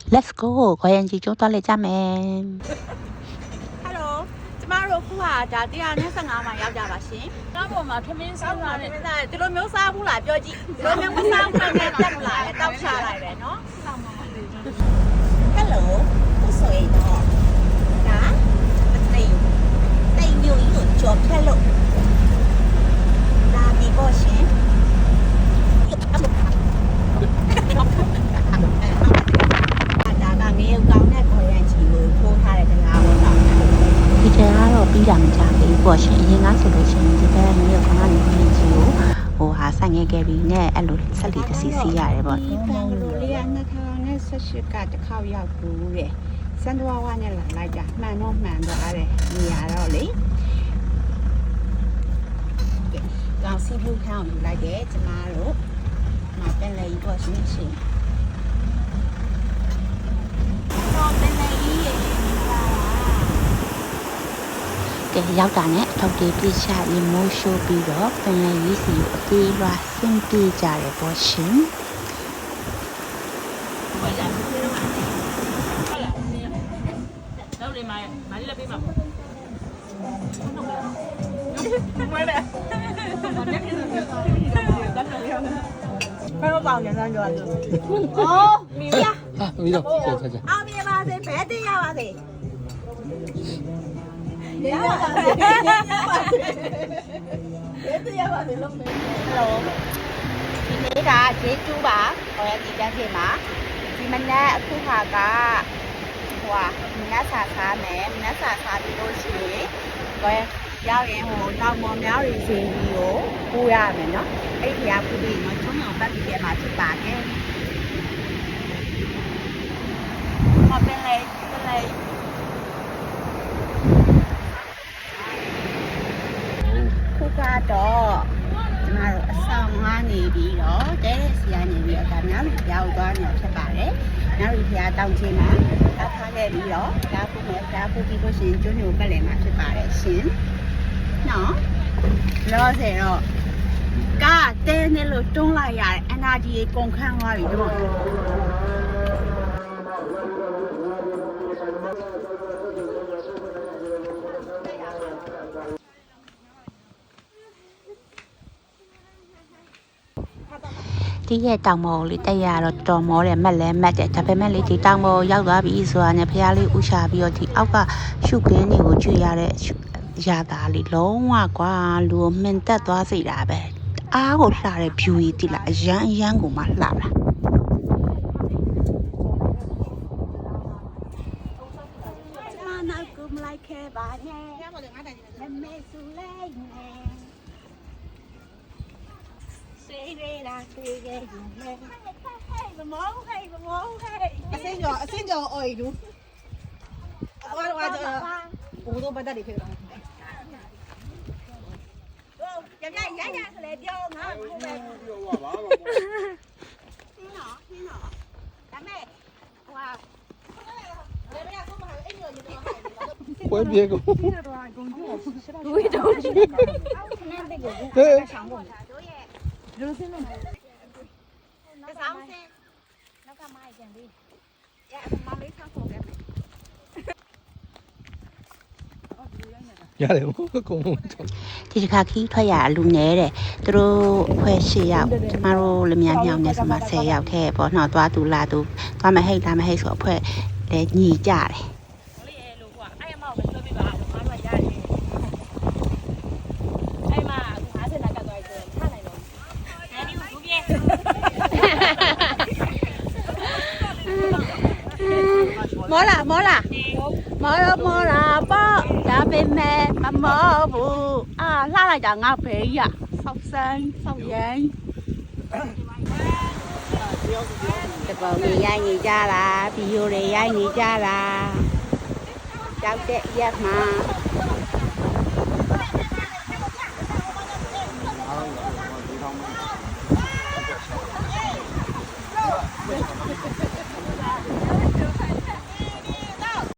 Let's go ကိုရင်ကြီးကျိုးသွားလိုက်ကြမယ် Hello ကျမတို့ခုဟာဒါ125မှာရောက်ကြပါရှင်။ကားပေါ်မှာထမင်းစားတာနဲ့ဒီလိုမျိုးစားဘူးလားပြောကြည့်။ဒီလိုမျိုးမစားဘူးနဲ့တက်လာတယ်တောက်ချလိုက်တယ်နော်။ဆောင်းပါပါ။ Hello ကိုဆိုရင်တော့ဒါတိမ်မျိုးကြီးကိုကြော်ဖြတ်လို့ဒါဒီပေါ့ရှင်။ဒါကငရုတ်ကောင်းတဲ့ခေါ်ရန်ချီကိုထိုးထားတဲ့တရားပေါ့နော်ဒီထဲကတော့ပြီးတာမကြဘူးပေါ့ရှင်အရင်ကဆိုလို့ရှိရင်ဒီဘက်မျိုးကောင်ကနေကိုရင်ကြီးကိုဟိုဟာဆိုင်ငယ်ခဲ့ပြီးနဲ့အဲ့လိုဆက်လီတစီစီရတယ်ပေါ့ဒီပန်လိုလေးက2018ကတစ်ခေါက်ရောက်ဘူးတဲ့စန်တဝါဝနဲ့လာလိုက်တာမှန်တော့မှန်သွားတယ်နေရာတော့လေကောင်စီဘလူးထောင်းယူလိုက်တယ်ကျမတို့မပင်လေးပေါ့ရှင်ရှင်တော့ပင်လေးရဲ့ကဲရောက်တာနဲ့အထောက်တွေပြချရေမိုးရှိုးပြီးတော့ပင်လယ်ရေးစီကိုအပြေးလွှာဆင်းပြေးကြတယ်ပေါ့ရှင်တော့လေမာလေးလည်းပေးပါမွေးလေဘယ်တော့ပေါင်ရမ်းကြွားလို့အော်မီးရမီးတော့ဆက်ဆက်အောင်မြင်ပါစေဘယ်တည်းရပါစေရပါစေဘယ်တည်းရပါစေလုံးမယ်ဟယ်လိုဒီနေ့ကဂျေကျူးပါဟောရဒီတန်းပြင်မှာဒီမနက်အခုခါကဟိုမနက်စာစားမယ်မနက်စာစားပြီးလို့ရှိရင်ကိုယ်ရောက်ရင်ဟိုတောင်ပေါ်များရီစီကြီးကိုပို့ရမယ်နော်အဲ့ဒီကပို့ပြီးတော့ချုံအောင်ပတ်ပြီးပြန်มาဖြစ်ပါတယ်မပင်လေခုကတော့ကျမတို့အဆောင်ငားနေပြီးတော့တဲတဲ့စီကနေပြီးတော့ဒါများလူပြောင်းသွားနေဖြစ်ပါတယ်။များလူဖျားတောင်းချင်းမှာတားထားခဲ့ပြီးတော့ဒါပုမယ်ဖျားပုပြီးလို့ရှိရင်ကျွန်းညိုပတ်လည်မှာဖြစ်ပါတယ်ရှင်။နော်။လောဆယ်တော့ကားတဲနေလို့တွန်းလိုက်ရတယ်အနာကြီးကုန်ခန်းသွားပြီဒီမှာဒီရဲ့တောင်ပေါ်လေးတက်ရတော့တော်မောတယ်မက်လဲမက်တယ်ဒါပေမဲ့လေဒီတောင်ပေါ်ရောက်သွားပြီဆိုတာနဲ့ဖះလေးဥရှာပြီးတော့ဒီအောက်ကရှုခင်းတွေကိုကျွေရတဲ့ရတာလေးလုံးဝကွာလူကိုမှင်တက်သွားစေတာပဲအားကိုလှတဲ့ view ကြီးတိလားအရန်ကိုမှလှတာနောက်ကူမလိုက်ခဲ့ပါနဲ့ရပါလေငါတိုင်နေတယ်မေဆူလိုက်နဲ့စေးရတာစေးရဲ့နဲ့ဟဲ့မောဟဲ့အစင်းကြောအော်ရီဒူဝါဘူတော့ပတ်တယ်ခေတော့ရရဆလေပြောငါဘူးပဲပြောပါပါဟင်းနော်ဒါမဲ့ဟိုဟာပွဲပြေကိုဝီတော့ရှိတယ်ဟဲ့ဆောင်ဖို့တို့ရဲ့လူစင်းလို့ဆောင်းစင်းနောက်ကမိုက်ကြပြီရမလေးဆောင်းဖို့ခဲ့မယ်ရတယ်ဘုကုန်းဒီတစ်ခါခီးထွက်ရအလူနေတယ်သူတို့အဖွဲ့10ယောက်ကျမတို့လမြန်ညောင်းနေဆိုမှ10ယောက်ထဲပေါ့နော်သွားသူလာသူသွားမဟိတ်လာမဟိတ်ဆိုအဖွဲ့လည်းညီကြတယ်မောလာပေါ့ဒါပေမဲ့မမောဘူးလှလိုက်တာငါဖေးရဆောက်ရင်တပေါင်းနေရိုက်နေကြလားဗီဒီယိုတွေရိုက်နေကြလားကြောက်တဲ့ရက်မှာ